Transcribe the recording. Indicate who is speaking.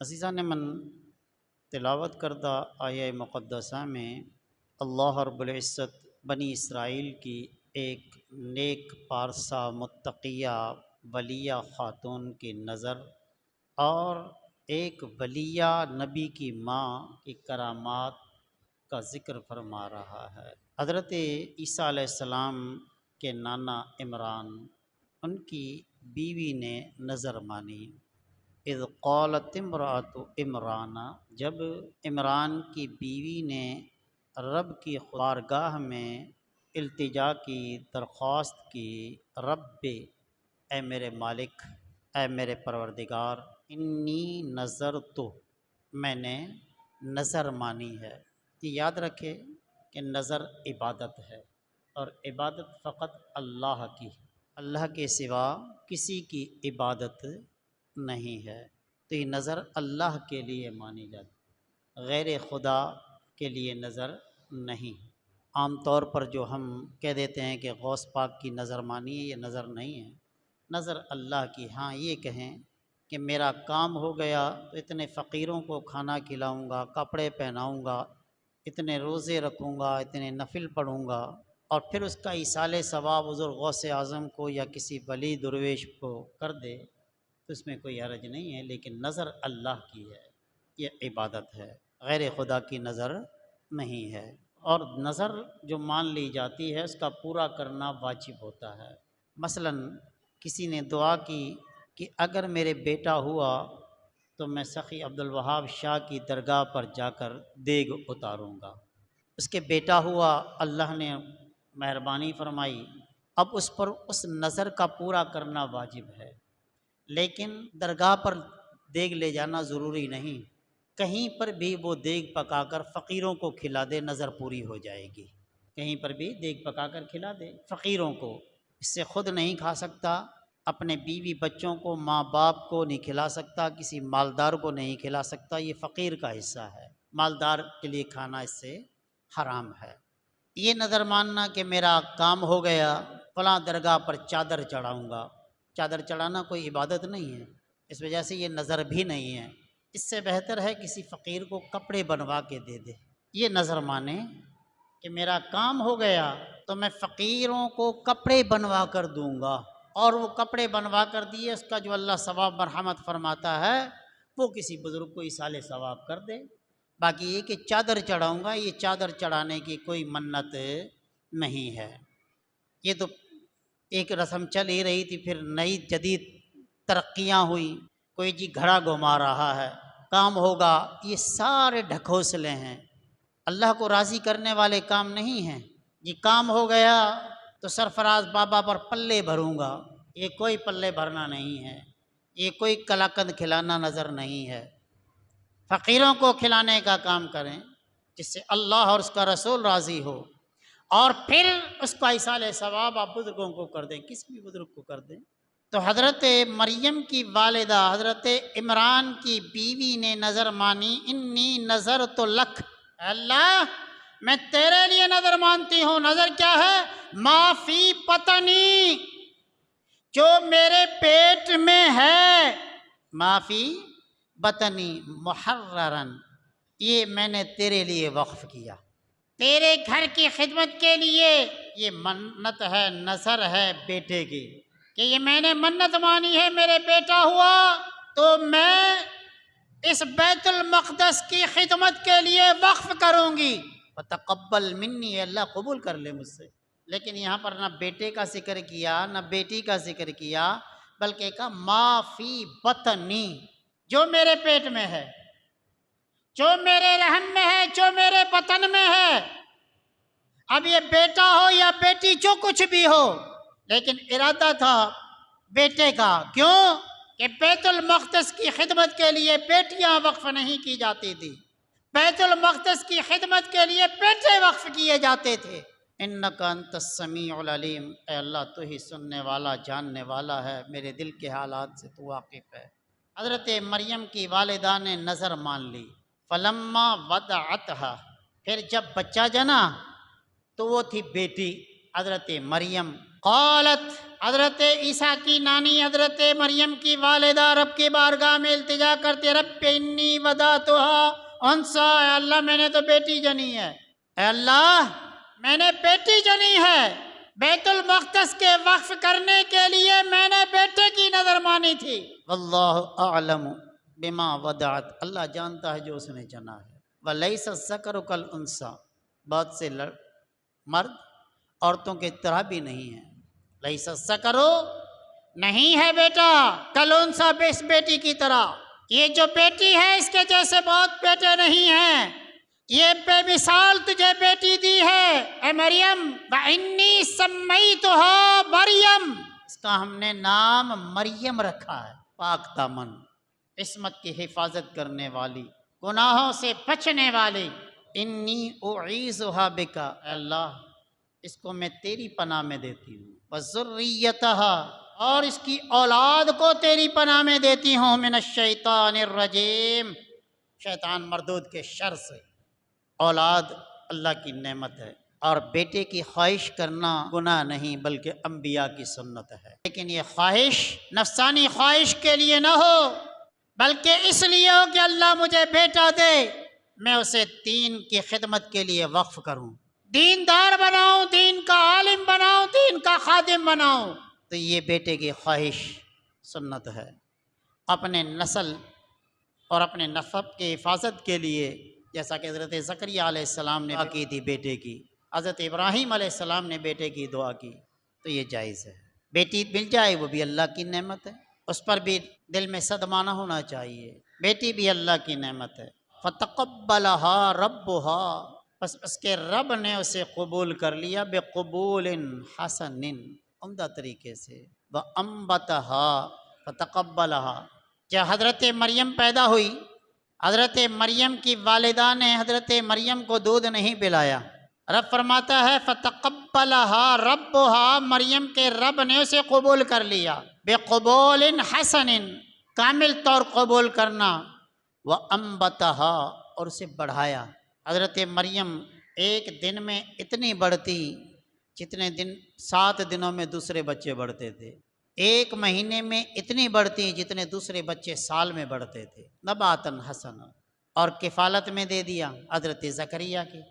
Speaker 1: عزیزان من، تلاوت کردہ آیہ مقدسہ میں اللہ رب العزت بنی اسرائیل کی ایک نیک پارسا متقیہ ولیہ خاتون کی نظر اور ایک ولیہ نبی کی ماں کی کرامات کا ذکر فرما رہا ہے۔ حضرت عیسیٰ علیہ السلام کے نانا عمران، ان کی بیوی نے نظر مانی۔ اذ قالت امرأۃ عمران، جب عمران کی بیوی نے رب کی بارگاہ میں التجا کی، درخواست کی، رب اے میرے مالک، اے میرے پروردگار، انی نذرت، میں نے نظر مانی ہے۔ یہ یاد رکھے کہ نظر عبادت ہے، اور عبادت فقط اللہ کی، اللہ کے سوا کسی کی عبادت نہیں ہے۔ تو یہ نظر اللہ کے لیے مانی جاتی، غیر خدا کے لیے نظر نہیں۔ عام طور پر جو ہم کہہ دیتے ہیں کہ غوث پاک کی نظر مانی ہے، یہ نظر نہیں ہے، نظر اللہ کی۔ ہاں یہ کہیں کہ میرا کام ہو گیا تو اتنے فقیروں کو کھانا کھلاؤں گا، کپڑے پہناؤں گا، اتنے روزے رکھوں گا، اتنے نفل پڑھوں گا، اور پھر اس کا ایصال ثواب حضور غوث اعظم کو یا کسی ولی درویش کو کر دے تو اس میں کوئی حرج نہیں ہے، لیکن نظر اللہ کی ہے، یہ عبادت ہے، غیر خدا کی نظر نہیں ہے۔ اور نظر جو مان لی جاتی ہے اس کا پورا کرنا واجب ہوتا ہے۔ مثلا کسی نے دعا کی کہ اگر میرے بیٹا ہوا تو میں سخی عبدالوہاب شاہ کی درگاہ پر جا کر دیگ اتاروں گا۔ اس کے بیٹا ہوا، اللہ نے مہربانی فرمائی، اب اس پر اس نظر کا پورا کرنا واجب ہے، لیکن درگاہ پر دیگ لے جانا ضروری نہیں، کہیں پر بھی وہ دیگ پکا کر فقیروں کو کھلا دے، نظر پوری ہو جائے گی۔ کہیں پر بھی دیگ پکا کر کھلا دے فقیروں کو، اس سے خود نہیں کھا سکتا، اپنے بیوی بچوں کو، ماں باپ کو نہیں کھلا سکتا، کسی مالدار کو نہیں کھلا سکتا، یہ فقیر کا حصہ ہے، مالدار کے لیے کھانا اس سے حرام ہے۔ یہ نظر ماننا کہ میرا کام ہو گیا، فلاں درگاہ پر چادر چڑھاؤں گا، چادر چڑھانا کوئی عبادت نہیں ہے، اس وجہ سے یہ نظر بھی نہیں ہے۔ اس سے بہتر ہے کسی فقیر کو کپڑے بنوا کے دے دے، یہ نظر مانے کہ میرا کام ہو گیا تو میں فقیروں کو کپڑے بنوا کر دوں گا، اور وہ کپڑے بنوا کر دیے، اس کا جو اللہ ثواب مرحمت فرماتا ہے وہ کسی بزرگ کو ایصال ثواب کر دے۔ باقی یہ کہ چادر چڑھاؤں گا، یہ چادر چڑھانے کی کوئی منت نہیں ہے۔ یہ تو ایک رسم چل ہی رہی تھی، پھر نئی جدید ترقیاں ہوئی، کوئی جی گھڑا گھما رہا ہے، کام ہوگا، یہ سارے ڈھکوسلے ہیں، اللہ کو راضی کرنے والے کام نہیں ہیں۔ جی کام ہو گیا تو سرفراز بابا پر پلے بھروں گا، یہ کوئی پلے بھرنا نہیں ہے، یہ کوئی کلاکند کھلانا نظر نہیں ہے۔ فقیروں کو کھلانے کا کام کریں جس سے اللہ اور اس کا رسول راضی ہو، اور پھر اس کا ایصال ثواب آپ بزرگوں کو کر دیں، کسی بھی بزرگ کو کر دیں۔ تو حضرت مریم کی والدہ حضرت عمران کی بیوی نے نظر مانی، انی نذرت لک، اللہ میں تیرے لیے نظر مانتی ہوں۔ نظر کیا ہے؟ ما فی بطنی، جو میرے پیٹ میں ہے، ما فی بطنی محررن، یہ میں نے تیرے لیے وقف کیا، تیرے گھر کی خدمت کے لیے۔ یہ منت ہے، نظر ہے بیٹے کی، کہ یہ میں نے منت مانی ہے، میرے بیٹا ہوا تو میں اس بیت المقدس کی خدمت کے لیے وقف کروں گی، فتقبل منی، اللہ قبول کر لے مجھ سے۔ لیکن یہاں پر نہ بیٹے کا ذکر کیا نہ بیٹی کا ذکر کیا، بلکہ کہا ما فی بطنی، جو میرے پیٹ میں ہے، جو میرے رحم میں ہے، جو میرے بطن میں ہے۔ اب یہ بیٹا ہو یا بیٹی، جو کچھ بھی ہو، لیکن ارادہ تھا بیٹے کا، کیوں کہ بیت المقدس کی خدمت کے لیے بیٹیاں وقف نہیں کی جاتی تھی، بیت المقدس کی خدمت کے لیے بیٹے وقف کیے جاتے تھے۔ انک انت السمیع العلیم، اے اللہ تو ہی سننے والا جاننے والا ہے، میرے دل کے حالات سے تو واقف ہے۔ حضرت مریم کی والدہ نے نظر مان لی، فلما وضعتها، پھر جب بچہ جنا تو وہ تھی بیٹی حضرت مریم قالت، حضرت عیسیٰ کی نانی حضرت مریم کی والدہ رب کی بارگاہ میں التجا کرتے، رب انی وضعتها انثی، اے اللہ میں نے تو بیٹی جنی ہے، اے اللہ میں نے بیٹی جنی ہے، بیت المقدس کے وقف کرنے کے لیے میں نے بیٹے کی نظر مانی تھی، واللہ اعلم بما وضعت، اللہ جانتا ہے جو اس نے جنا ہے، ولیس الذکر کالانثی، بہت سے مرد عورتوں کی طرح بھی نہیں ہے، لیس الذکر نہیں ہے بیٹا کالانثی، اس بیٹی کی طرح، یہ جو بیٹی ہے اس کے جیسے بہت بیٹے نہیں ہیں، یہ بے مثال تجھے بیٹی دی ہے اے مریم، وَإِنِّي سَمَّيْتُهَا مریم، اس کا ہم نے نام مریم رکھا ہے، پاک دامن، عصمت کی حفاظت کرنے والی، گناہوں سے بچنے والی، انی اعیذها بک، اے اللہ اس کو میں تیری پناہ میں دیتی ہوں، وذریتها، اور اس کی اولاد کو تیری پناہ میں دیتی ہوں، من الشیطان الرجیم، شیطان مردود کے شر سے۔ اولاد اللہ کی نعمت ہے، اور بیٹے کی خواہش کرنا گناہ نہیں بلکہ انبیاء کی سنت ہے، لیکن یہ خواہش نفسانی خواہش کے لیے نہ ہو، بلکہ اس لیے ہو کہ اللہ مجھے بیٹا دے، میں اسے دین کی خدمت کے لیے وقف کروں، دیندار بناؤں، دین کا عالم بناؤں، دین کا خادم بناؤں، تو یہ بیٹے کی خواہش سنت ہے۔ اپنے نسل اور اپنے نسب کی حفاظت کے لیے، جیسا کہ حضرت زکریا علیہ السلام نے دعا کی تھی بیٹے کی، حضرت ابراہیم علیہ السلام نے بیٹے کی دعا کی، تو یہ جائز ہے، بیٹی مل جائے وہ بھی اللہ کی نعمت ہے، اس پر بھی دل میں صدمہ نہ ہونا چاہیے، بیٹی بھی اللہ کی نعمت ہے۔ فتقبلها ربها، بس اس کے رب نے اسے قبول کر لیا، بقبول حسن، عمدہ طریقے سے، وانبتها، فتقبلها، جب حضرت مریم پیدا ہوئی، حضرت مریم کی والدہ نے حضرت مریم کو دودھ نہیں پلایا، رب فرماتا ہے فتقبلها ربها، مریم کے رب نے اسے قبول کر لیا، بقبول حسن، کامل طور قبول کرنا، وانبتها، اور اسے بڑھایا۔ حضرت مریم ایک دن میں اتنی بڑھتی جتنے دن 7 دنوں میں دوسرے بچے بڑھتے تھے، ایک مہینے میں اتنی بڑھتی جتنے دوسرے بچے سال میں بڑھتے تھے، نباتن حسن، اور کفالت میں دے دیا حضرت زکریا کی۔